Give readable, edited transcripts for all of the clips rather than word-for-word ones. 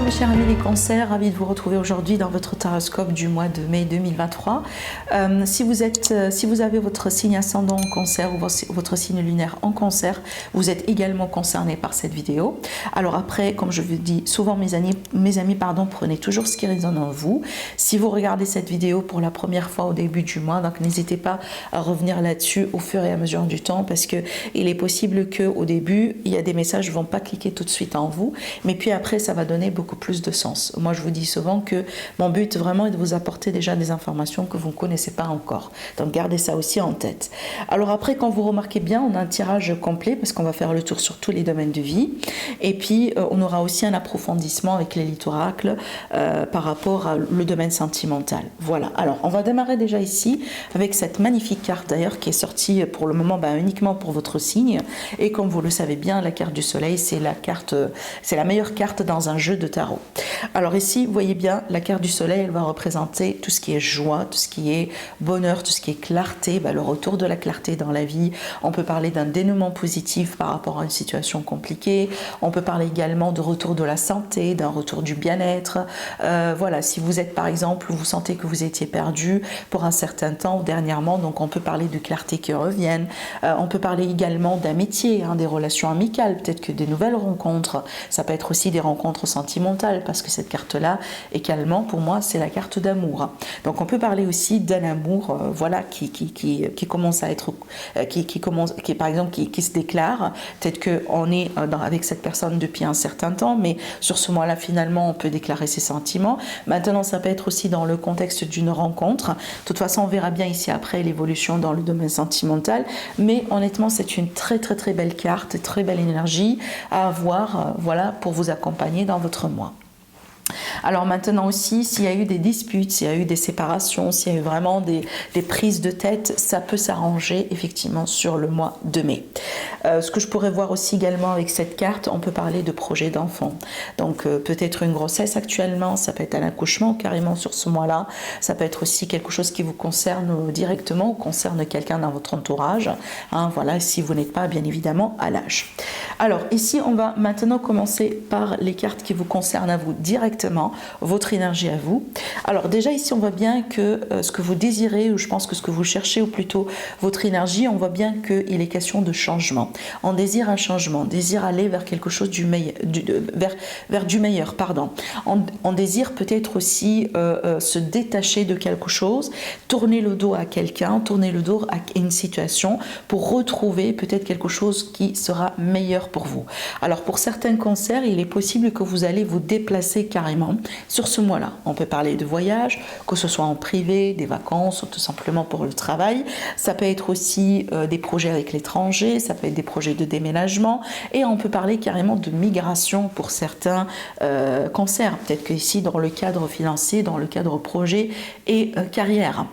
mes chers amis les cancers, ravi de vous retrouver aujourd'hui dans votre taroscope du mois de mai 2023. Si vous avez votre signe ascendant en cancer ou votre signe lunaire en cancer, vous êtes également concerné par cette vidéo. Alors après, comme je vous dis souvent mes amis, prenez toujours ce qui résonne en vous. Si vous regardez cette vidéo pour la première fois au début du mois, donc n'hésitez pas à revenir là-dessus au fur et à mesure du temps, parce que il est possible qu'au début, il y a des messages qui ne vont pas cliquer tout de suite en vous, mais puis après, ça va donner beaucoup plus de sens. Moi, je vous dis souvent que mon but vraiment est de vous apporter déjà des informations que vous ne connaissez pas encore. Donc, gardez ça aussi en tête. Alors après, quand vous remarquez bien, on a un tirage complet parce qu'on va faire le tour sur tous les domaines de vie. Et puis, on aura aussi un approfondissement avec les oracles par rapport à le domaine sentimental. Voilà. Alors, on va démarrer déjà ici avec cette magnifique carte d'ailleurs qui est sortie pour le moment uniquement pour votre signe. Et comme vous le savez bien, la carte du soleil, c'est la meilleure carte dans un jeu de tarot. Alors ici, vous voyez bien, la carte du soleil, elle va représenter tout ce qui est joie, tout ce qui est bonheur, tout ce qui est clarté, le retour de la clarté dans la vie. On peut parler d'un dénouement positif par rapport à une situation compliquée. On peut parler également de retour de la santé, d'un retour du bien-être. Voilà, si vous êtes par exemple, vous sentez que vous étiez perdu pour un certain temps ou dernièrement, donc on peut parler de clarté qui revienne. On peut parler également d'amitié, des relations amicales, peut-être que des nouvelles rencontres. Ça peut être aussi des rencontres sentimentales, parce que cette carte-là, également, pour moi, c'est la carte d'amour. Donc, on peut parler aussi d'un amour, voilà, qui commence à être, par exemple, qui se déclare. Peut-être qu'on est avec cette personne depuis un certain temps, mais sur ce mois-là, finalement, on peut déclarer ses sentiments. Maintenant, ça peut être aussi dans le contexte d'une rencontre. De toute façon, on verra bien ici après l'évolution dans le domaine sentimental. Mais honnêtement, c'est une très, très, très belle carte, très belle énergie à avoir, voilà, pour vous accompagner dans votre mois. Alors maintenant aussi, s'il y a eu des disputes, s'il y a eu des séparations, s'il y a eu vraiment des prises de tête, ça peut s'arranger effectivement sur le mois de mai. Ce que je pourrais voir aussi également avec cette carte, on peut parler de projet d'enfant. Donc peut-être une grossesse actuellement, ça peut être un accouchement carrément sur ce mois-là, ça peut être aussi quelque chose qui vous concerne directement ou concerne quelqu'un dans votre entourage. Voilà, si vous n'êtes pas bien évidemment à l'âge. Alors ici, on va maintenant commencer par les cartes qui vous concernent à vous directement, votre énergie à vous. Alors déjà ici, on voit bien que ce que vous désirez, ou je pense que ce que vous cherchez, ou plutôt votre énergie, on voit bien qu'il est question de changement. On désire un changement, on désire aller vers quelque chose vers du meilleur, pardon. On désire peut-être aussi se détacher de quelque chose, tourner le dos à quelqu'un, tourner le dos à une situation pour retrouver peut-être quelque chose qui sera meilleur pour vous. Alors pour certains cancers, il est possible que vous allez vous déplacer carrément sur ce mois-là. On peut parler de voyage, que ce soit en privé, des vacances ou tout simplement pour le travail. Ça peut être aussi des projets avec l'étranger, ça peut être des projets de déménagement, et on peut parler carrément de migration pour certains cancers. Peut-être qu'ici, dans le cadre financier, dans le cadre projet et carrière.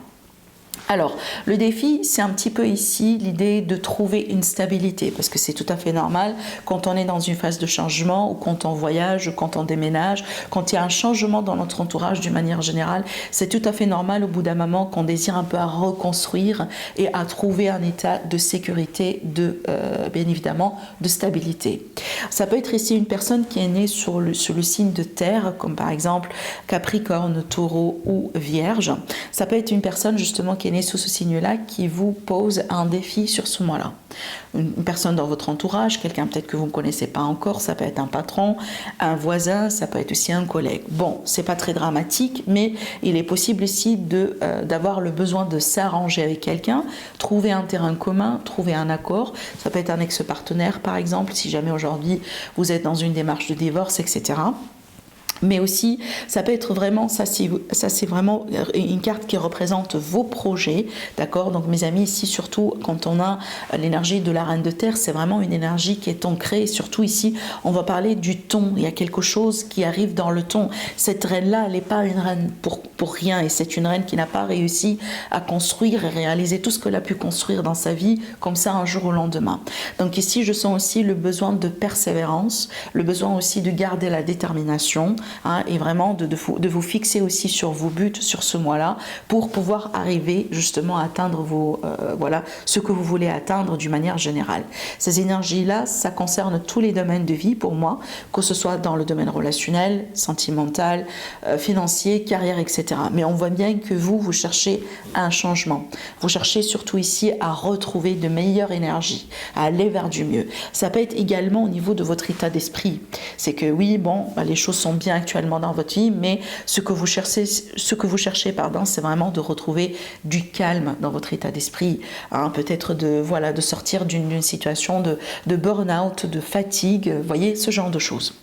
Alors, le défi, c'est un petit peu ici l'idée de trouver une stabilité, parce que c'est tout à fait normal quand on est dans une phase de changement, ou quand on voyage, ou quand on déménage, quand il y a un changement dans notre entourage d'une manière générale, c'est tout à fait normal au bout d'un moment qu'on désire un peu à reconstruire et à trouver un état de sécurité, bien évidemment, de stabilité. Ça peut être ici une personne qui est née sur le signe de terre, comme par exemple Capricorne, Taureau ou Vierge. Ça peut être une personne justement qui est sous ce signe-là qui vous pose un défi sur ce mois-là. Une personne dans votre entourage, quelqu'un peut-être que vous ne connaissez pas encore, ça peut être un patron, un voisin, ça peut être aussi un collègue. Bon, c'est pas très dramatique, mais il est possible ici d'avoir le besoin de s'arranger avec quelqu'un, trouver un terrain commun, trouver un accord. Ça peut être un ex-partenaire par exemple, si jamais aujourd'hui vous êtes dans une démarche de divorce, etc. Mais aussi, ça peut être vraiment, ça c'est vraiment une carte qui représente vos projets, d'accord? Donc mes amis, ici surtout quand on a l'énergie de la reine de terre, c'est vraiment une énergie qui est ancrée, et surtout ici, on va parler du ton, il y a quelque chose qui arrive dans le ton. Cette reine-là, elle n'est pas une reine pour rien, et c'est une reine qui n'a pas réussi à construire et réaliser tout ce qu'elle a pu construire dans sa vie, comme ça un jour au lendemain. Donc ici, je sens aussi le besoin de persévérance, le besoin aussi de garder la détermination, hein, et vraiment de vous fixer aussi sur vos buts sur ce mois-là pour pouvoir arriver justement à atteindre voilà, ce que vous voulez atteindre d'une manière générale. Ces énergies-là, ça concerne tous les domaines de vie pour moi, que ce soit dans le domaine relationnel, sentimental, financier, carrière, etc. Mais on voit bien que vous cherchez un changement. Vous cherchez surtout ici à retrouver de meilleures énergies, à aller vers du mieux. Ça peut être également au niveau de votre état d'esprit. C'est que oui, bon, les choses sont bien actuellement dans votre vie, mais ce que vous cherchez, c'est vraiment de retrouver du calme dans votre état d'esprit. Hein, peut-être de sortir d'une situation de burn-out, de fatigue, vous voyez, ce genre de choses.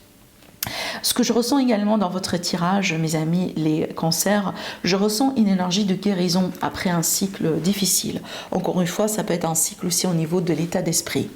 Ce que je ressens également dans votre tirage, mes amis, les cancers, je ressens une énergie de guérison après un cycle difficile. Encore une fois, ça peut être un cycle aussi au niveau de l'état d'esprit.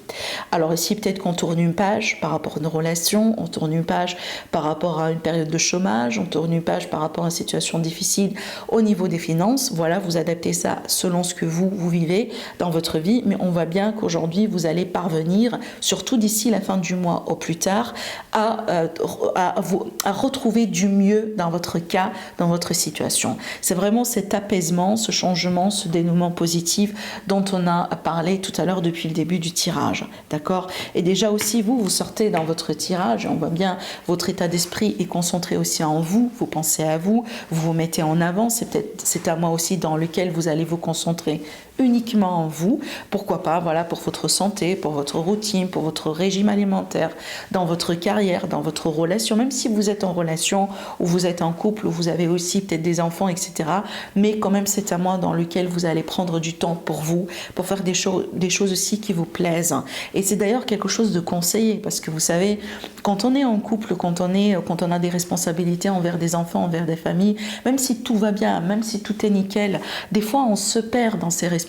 Alors ici, peut-être qu'on tourne une page par rapport à une relation, on tourne une page par rapport à une période de chômage, on tourne une page par rapport à une situation difficile au niveau des finances. Voilà, vous adaptez ça selon ce que vous vivez dans votre vie, mais on voit bien qu'aujourd'hui, vous allez parvenir, surtout d'ici la fin du mois au plus tard, à retrouver du mieux dans votre cas, dans votre situation. C'est vraiment cet apaisement, ce changement, ce dénouement positif dont on a parlé tout à l'heure depuis le début du tirage. D'accord ? Et déjà aussi, vous sortez dans votre tirage, on voit bien votre état d'esprit est concentré aussi en vous, vous pensez à vous, vous vous mettez en avant, c'est à moi aussi dans lequel vous allez vous concentrer uniquement en vous, pourquoi pas, voilà, pour votre santé, pour votre routine, pour votre régime alimentaire, dans votre carrière, dans votre relation, même si vous êtes en relation ou vous êtes en couple ou vous avez aussi peut-être des enfants, etc. Mais quand même, c'est à moi dans lequel vous allez prendre du temps pour vous, pour faire des choses aussi qui vous plaisent. Et c'est d'ailleurs quelque chose de conseillé parce que vous savez, quand on est en couple, quand on a des responsabilités envers des enfants, envers des familles, même si tout va bien, même si tout est nickel, des fois on se perd dans ces responsabilités.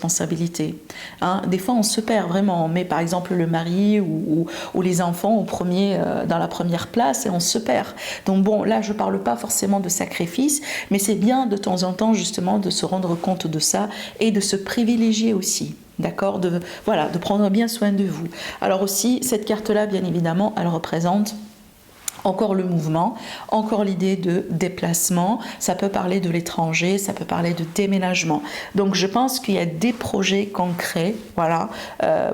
Hein, des fois on se perd vraiment, on met par exemple le mari ou les enfants dans la première place et on se perd. Donc bon, là je parle pas forcément de sacrifice, mais c'est bien de temps en temps justement de se rendre compte de ça et de se privilégier aussi. D'accord, de prendre bien soin de vous. Alors aussi, cette carte-là, bien évidemment, elle représente encore le mouvement, encore l'idée de déplacement, ça peut parler de l'étranger, ça peut parler de déménagement. Donc je pense qu'il y a des projets concrets, voilà,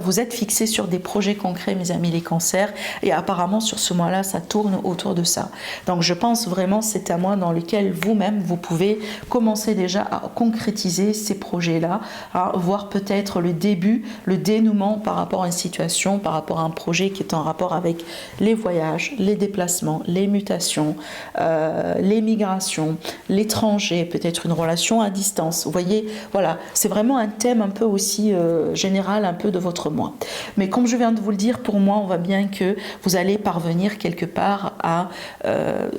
vous êtes fixés sur des projets concrets, mes amis les cancers, et apparemment sur ce mois-là, ça tourne autour de ça. Donc je pense vraiment c'est un mois dans lequel vous-même, vous pouvez commencer déjà à concrétiser ces projets-là, à voir peut-être le début, le dénouement par rapport à une situation, par rapport à un projet qui est en rapport avec les voyages, les déplacements, les mutations, les migrations, l'étranger, peut-être une relation à distance. Vous voyez, voilà, c'est vraiment un thème un peu aussi général, un peu de votre mois. Mais comme je viens de vous le dire, pour moi, on voit bien que vous allez parvenir quelque part à,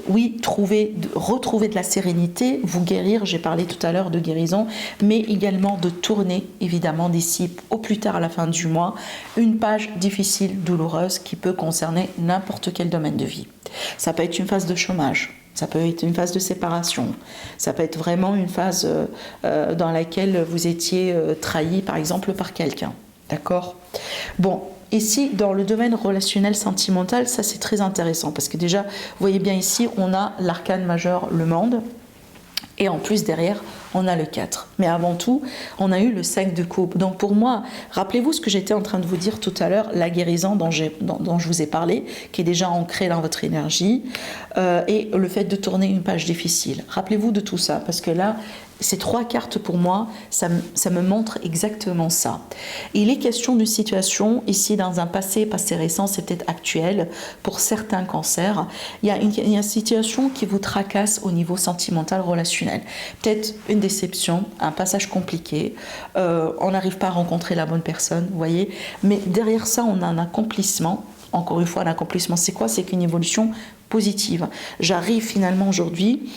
retrouver de la sérénité, vous guérir, j'ai parlé tout à l'heure de guérison, mais également de tourner, évidemment, d'ici au plus tard à la fin du mois, une page difficile, douloureuse, qui peut concerner n'importe quel domaine de vie. Ça peut être une phase de chômage, ça peut être une phase de séparation, ça peut être vraiment une phase dans laquelle vous étiez trahi par exemple par quelqu'un, d'accord ? Bon, ici dans le domaine relationnel sentimental, ça c'est très intéressant parce que déjà, vous voyez bien ici, on a l'arcane majeur, le monde, et en plus derrière, on a le 4. Mais avant tout, on a eu le 5 de coupe. Donc pour moi, rappelez-vous ce que j'étais en train de vous dire tout à l'heure, la guérison dont je vous ai parlé, qui est déjà ancrée dans votre énergie, et le fait de tourner une page difficile. Rappelez-vous de tout ça, parce que là, ces 3 cartes pour moi, ça me montre exactement ça. Il est question d'une situation, ici dans un passé récent, c'est peut-être actuel, pour certains cancers, il y a une situation qui vous tracasse au niveau sentimental, relationnel. Peut-être une déception, un passage compliqué, on n'arrive pas à rencontrer la bonne personne, vous voyez, mais derrière ça, on a un accomplissement. Encore une fois, un accomplissement, c'est quoi ? C'est qu'une évolution positive. J'arrive finalement aujourd'hui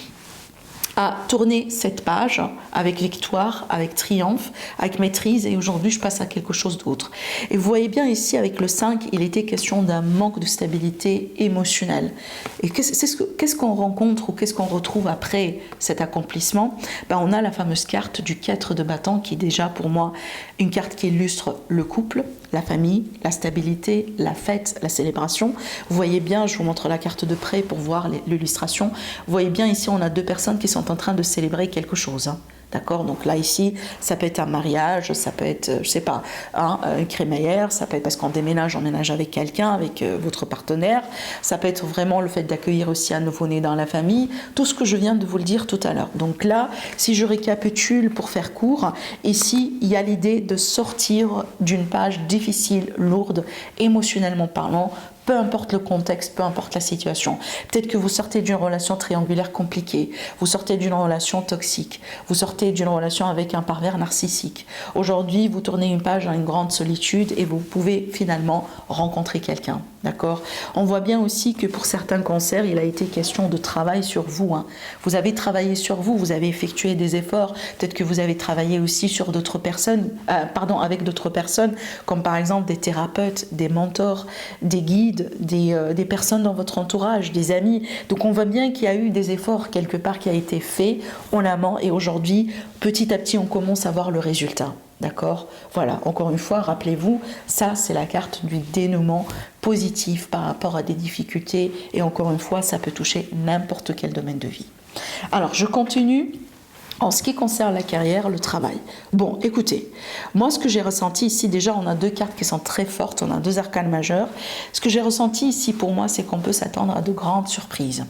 à tourner cette page avec victoire, avec triomphe, avec maîtrise, et aujourd'hui je passe à quelque chose d'autre. Et vous voyez bien ici avec le 5, il était question d'un manque de stabilité émotionnelle. Et qu'est-ce qu'on rencontre ou qu'est-ce qu'on retrouve après cet accomplissement? On a la fameuse carte du 4 de bâton qui est déjà pour moi une carte qui illustre le couple, la famille, la stabilité, la fête, la célébration. Vous voyez bien, je vous montre la carte de près pour voir l'illustration. Vous voyez bien ici, on a deux personnes qui sont en train de célébrer quelque chose. D'accord? Donc là, ici, ça peut être un mariage, ça peut être, je sais pas, une crémaillère, ça peut être parce qu'on déménage, on ménage avec quelqu'un, avec votre partenaire. Ça peut être vraiment le fait d'accueillir aussi un nouveau-né dans la famille. Tout ce que je viens de vous le dire tout à l'heure. Donc là, si je récapitule pour faire court, ici, il y a l'idée de sortir d'une page difficile, lourde, émotionnellement parlant, peu importe le contexte, peu importe la situation. Peut-être que vous sortez d'une relation triangulaire compliquée, vous sortez d'une relation toxique, vous sortez d'une relation avec un pervers narcissique. Aujourd'hui, vous tournez une page dans une grande solitude et vous pouvez finalement rencontrer quelqu'un. D'accord? On voit bien aussi que pour certains cancers, il a été question de travail sur vous. Vous avez travaillé sur vous, vous avez effectué des efforts. Peut-être que vous avez travaillé aussi sur d'autres personnes, avec d'autres personnes, comme par exemple des thérapeutes, des mentors, des guides, des personnes dans votre entourage, des amis. Donc on voit bien qu'il y a eu des efforts quelque part qui a été fait en amont et aujourd'hui, petit à petit, on commence à voir le résultat. D'accord? Voilà, encore une fois, rappelez-vous, ça c'est la carte du dénouement positif par rapport à des difficultés et encore une fois, ça peut toucher n'importe quel domaine de vie. Alors, je continue. En ce qui concerne la carrière, le travail. Bon, écoutez, moi ce que j'ai ressenti ici, déjà on a deux cartes qui sont très fortes, on a deux arcanes majeures. Ce que j'ai ressenti ici pour moi, c'est qu'on peut s'attendre à de grandes surprises.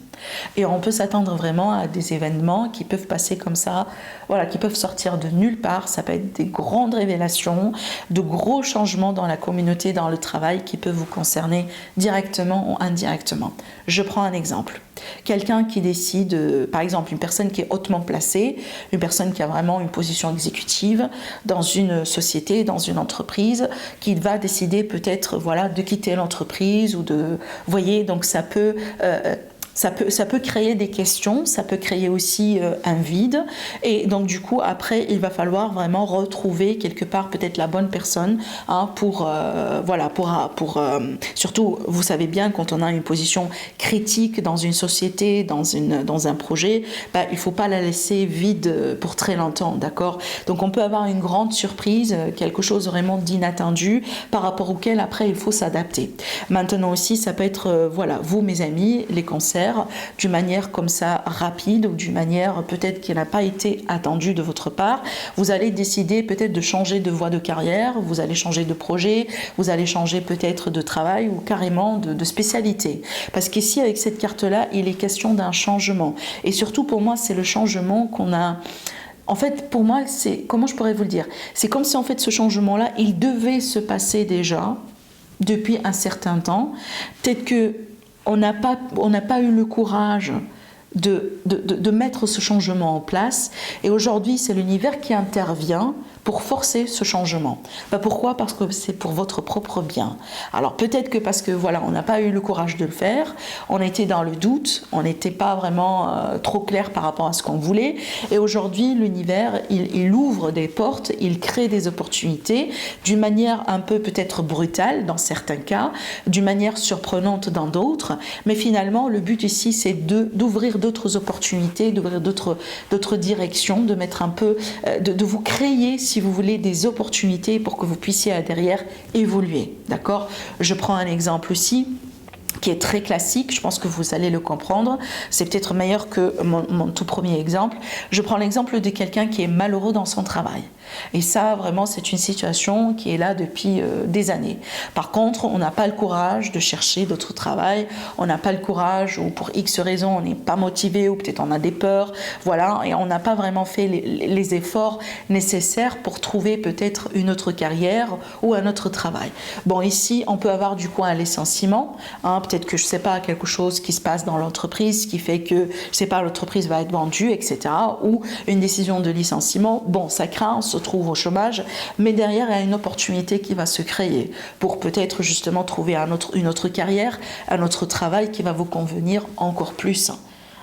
Et on peut s'attendre vraiment à des événements qui peuvent passer comme ça, voilà, qui peuvent sortir de nulle part. Ça peut être des grandes révélations, de gros changements dans la communauté, dans le travail qui peuvent vous concerner directement ou indirectement. Je prends un exemple. Quelqu'un qui décide, par exemple une personne qui est hautement placée, une personne qui a vraiment une position exécutive dans une société, dans une entreprise, qui va décider peut-être voilà, de quitter l'entreprise ou de... Vous voyez, donc ça peut créer des questions, ça peut créer aussi un vide. Et donc du coup, après, il va falloir vraiment retrouver quelque part peut-être la bonne personne surtout, vous savez bien, quand on a une position critique dans une société, dans un projet, il ne faut pas la laisser vide pour très longtemps, d'accord? Donc on peut avoir une grande surprise, quelque chose vraiment d'inattendu par rapport auquel après il faut s'adapter. Maintenant aussi, ça peut être, vous mes amis, les cancers, d'une manière comme ça rapide ou d'une manière peut-être qui n'a pas été attendue de votre part, vous allez décider peut-être de changer de voie de carrière, vous allez changer de projet, vous allez changer peut-être de travail ou carrément de spécialité. Parce qu'ici avec cette carte-là, il est question d'un changement. Et surtout pour moi, c'est le changement qu'on a... En fait, pour moi, c'est... Comment je pourrais vous le dire? C'est comme si en fait ce changement-là, il devait se passer déjà depuis un certain temps. Peut-être que on n'a pas eu le courage de mettre ce changement en place. Et aujourd'hui, c'est l'univers qui intervient pour forcer ce changement. Pourquoi? Parce que c'est pour votre propre bien. Alors peut-être que parce que on n'a pas eu le courage de le faire, on était dans le doute, on n'était pas vraiment trop clair par rapport à ce qu'on voulait. Et aujourd'hui, l'univers, il ouvre des portes, il crée des opportunités d'une manière un peu peut-être brutale dans certains cas, d'une manière surprenante dans d'autres. Mais finalement, le but ici, c'est d'ouvrir d'autres opportunités, d'ouvrir d'autres directions, de mettre un peu, de vous créer, si vous voulez, des opportunités pour que vous puissiez derrière évoluer. D'accord? Je prends un exemple aussi qui est très classique, je pense que vous allez le comprendre. C'est peut-être meilleur que mon tout premier exemple. Je prends l'exemple de quelqu'un qui est malheureux dans son travail. Et ça, vraiment, c'est une situation qui est là depuis des années. Par contre, on n'a pas le courage de chercher d'autres travail, on n'a pas le courage, ou pour X raisons, on n'est pas motivé, ou peut-être on a des peurs, et on n'a pas vraiment fait les efforts nécessaires pour trouver peut-être une autre carrière ou un autre travail. Bon, ici, on peut avoir du coup un licenciement, peut-être que, je ne sais pas, quelque chose qui se passe dans l'entreprise qui fait que, je ne sais pas, l'entreprise va être vendue, etc., ou une décision de licenciement. Bon, ça craint, on se trouve au chômage, mais derrière, il y a une opportunité qui va se créer pour peut-être justement trouver une autre carrière, un autre travail qui va vous convenir encore plus.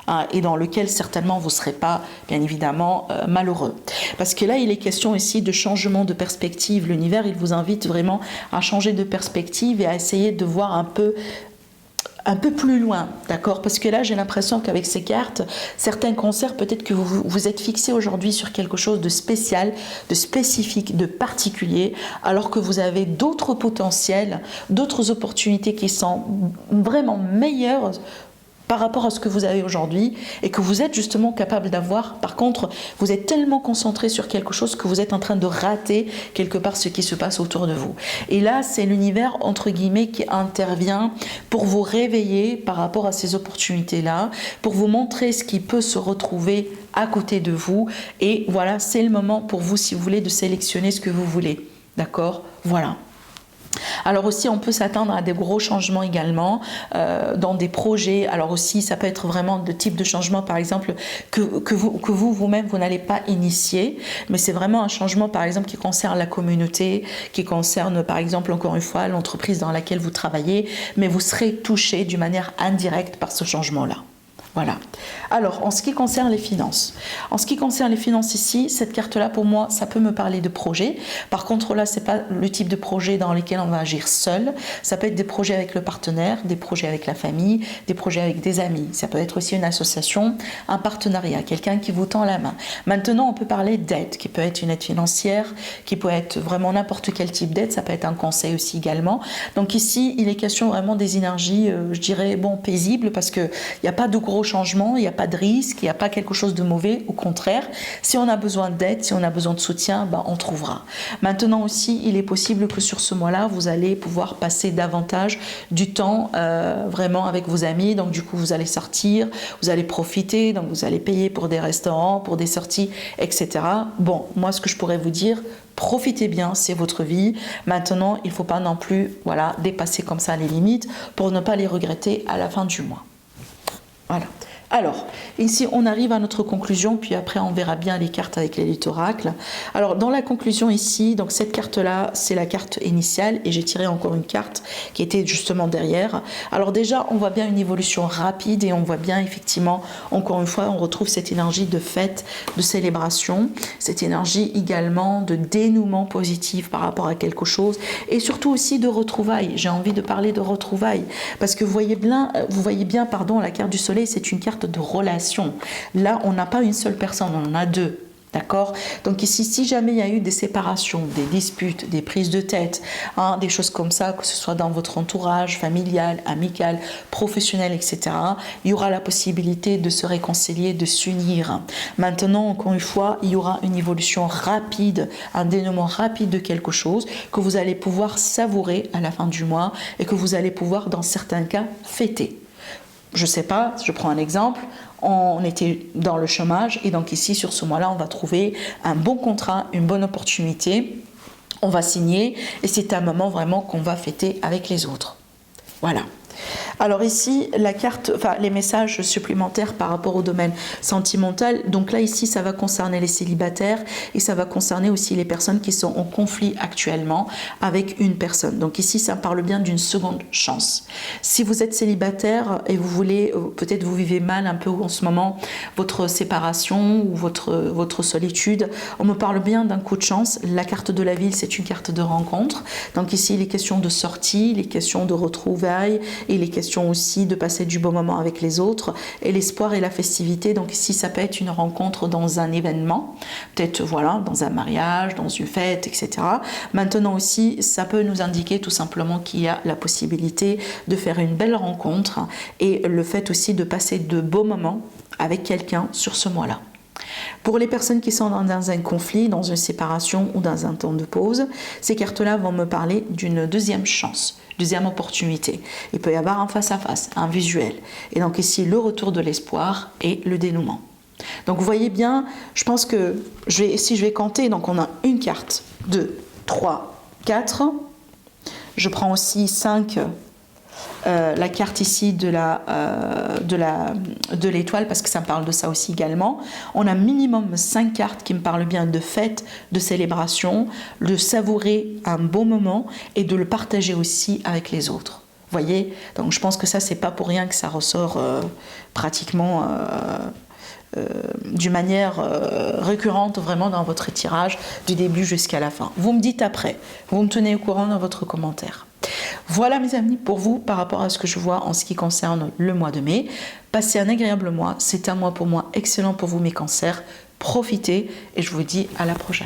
hein, et dans lequel certainement vous ne serez pas, bien évidemment, malheureux. Parce que là, il est question ici de changement de perspective. L'univers, il vous invite vraiment à changer de perspective et à essayer de voir un peu plus loin, d'accord? Parce que là, j'ai l'impression qu'avec ces cartes, certains concerts, peut-être que vous êtes fixé aujourd'hui sur quelque chose de spécial, de spécifique, de particulier, alors que vous avez d'autres potentiels, d'autres opportunités qui sont vraiment meilleures par rapport à ce que vous avez aujourd'hui et que vous êtes justement capable d'avoir. Par contre, vous êtes tellement concentré sur quelque chose que vous êtes en train de rater quelque part ce qui se passe autour de vous. Et là, c'est l'univers, entre guillemets, qui intervient pour vous réveiller par rapport à ces opportunités-là, pour vous montrer ce qui peut se retrouver à côté de vous. Et voilà, c'est le moment pour vous, si vous voulez, de sélectionner ce que vous voulez. D'accord? Voilà. Alors aussi, on peut s'attendre à des gros changements également dans des projets. Alors aussi, ça peut être vraiment de type de changement, par exemple, que vous-même, vous n'allez pas initier. Mais c'est vraiment un changement, par exemple, qui concerne la communauté, qui concerne, par exemple, encore une fois, l'entreprise dans laquelle vous travaillez. Mais vous serez touché d'une manière indirecte par ce changement-là. Voilà. Alors, en ce qui concerne les finances. En ce qui concerne les finances ici, cette carte-là, pour moi, ça peut me parler de projet. Par contre, là, ce n'est pas le type de projet dans lequel on va agir seul. Ça peut être des projets avec le partenaire, des projets avec la famille, des projets avec des amis. Ça peut être aussi une association, un partenariat, quelqu'un qui vous tend la main. Maintenant, on peut parler d'aide, qui peut être une aide financière, qui peut être vraiment n'importe quel type d'aide. Ça peut être un conseil aussi également. Donc ici, il est question vraiment des énergies, je dirais, bon, paisibles, parce qu'il n'y a pas de gros changement, il n'y a pas de risque, il n'y a pas quelque chose de mauvais, au contraire. Si on a besoin d'aide, si on a besoin de soutien, ben on trouvera. Maintenant aussi, il est possible que sur ce mois-là, vous allez pouvoir passer davantage du temps vraiment avec vos amis. Donc du coup, vous allez sortir, vous allez profiter, donc vous allez payer pour des restaurants, pour des sorties, etc. Bon, moi, ce que je pourrais vous dire, profitez bien, c'est votre vie. Maintenant, il ne faut pas non plus dépasser comme ça les limites pour ne pas les regretter à la fin du mois. Voilà. Alors, ici, on arrive à notre conclusion, puis après, on verra bien les cartes avec l'élite oracle. Alors, dans la conclusion ici, donc cette carte-là, c'est la carte initiale, et j'ai tiré encore une carte qui était justement derrière. Alors déjà, on voit bien une évolution rapide, et on voit bien, effectivement, encore une fois, on retrouve cette énergie de fête, de célébration, cette énergie également de dénouement positif par rapport à quelque chose, et surtout aussi de retrouvailles. J'ai envie de parler de retrouvailles, parce que vous voyez bien, la carte du soleil, c'est une carte de relation. Là, on n'a pas une seule personne, on en a deux. D'accord? Donc ici, si jamais il y a eu des séparations, des disputes, des prises de tête, des choses comme ça, que ce soit dans votre entourage familial, amical, professionnel, etc., il y aura la possibilité de se réconcilier, de s'unir. Maintenant, encore une fois, il y aura une évolution rapide, un dénouement rapide de quelque chose que vous allez pouvoir savourer à la fin du mois et que vous allez pouvoir, dans certains cas, fêter. Je ne sais pas, je prends un exemple, on était dans le chômage et donc ici sur ce mois-là on va trouver un bon contrat, une bonne opportunité, on va signer et c'est un moment vraiment qu'on va fêter avec les autres. Voilà. Alors ici, la carte, les messages supplémentaires par rapport au domaine sentimental. Donc là, ici, ça va concerner les célibataires et ça va concerner aussi les personnes qui sont en conflit actuellement avec une personne. Donc ici, ça parle bien d'une seconde chance. Si vous êtes célibataire et vous voulez, peut-être vous vivez mal un peu en ce moment, votre séparation ou votre solitude, on me parle bien d'un coup de chance. La carte de la ville, c'est une carte de rencontre. Donc ici, il est question de sortie, il est question de retrouvailles, et il est question aussi de passer du bon moment avec les autres et l'espoir et la festivité. Donc ici, ça peut être une rencontre dans un événement, peut-être dans un mariage, dans une fête, etc. Maintenant aussi, ça peut nous indiquer tout simplement qu'il y a la possibilité de faire une belle rencontre et le fait aussi de passer de beaux moments avec quelqu'un sur ce mois-là. Pour les personnes qui sont dans un conflit, dans une séparation ou dans un temps de pause, ces cartes-là vont me parler d'une deuxième chance, deuxième opportunité. Il peut y avoir un face-à-face, un visuel. Et donc ici, le retour de l'espoir et le dénouement. Donc vous voyez bien, je pense que si je vais compter, donc on a une carte, 2, 3, 4. Je prends aussi 5. La carte ici de l'étoile parce que ça me parle de ça aussi également. On a minimum 5 cartes qui me parlent bien de fête, de célébration, de savourer un bon moment et de le partager aussi avec les autres. Voyez, donc je pense que ça, c'est pas pour rien que ça ressort pratiquement d'une manière récurrente vraiment dans votre tirage du début jusqu'à la fin. Vous me dites après, vous me tenez au courant dans votre commentaire. Voilà mes amis pour vous par rapport à ce que je vois en ce qui concerne le mois de mai. Passez un agréable mois, c'est un mois pour moi excellent pour vous mes cancers. Profitez et je vous dis à la prochaine.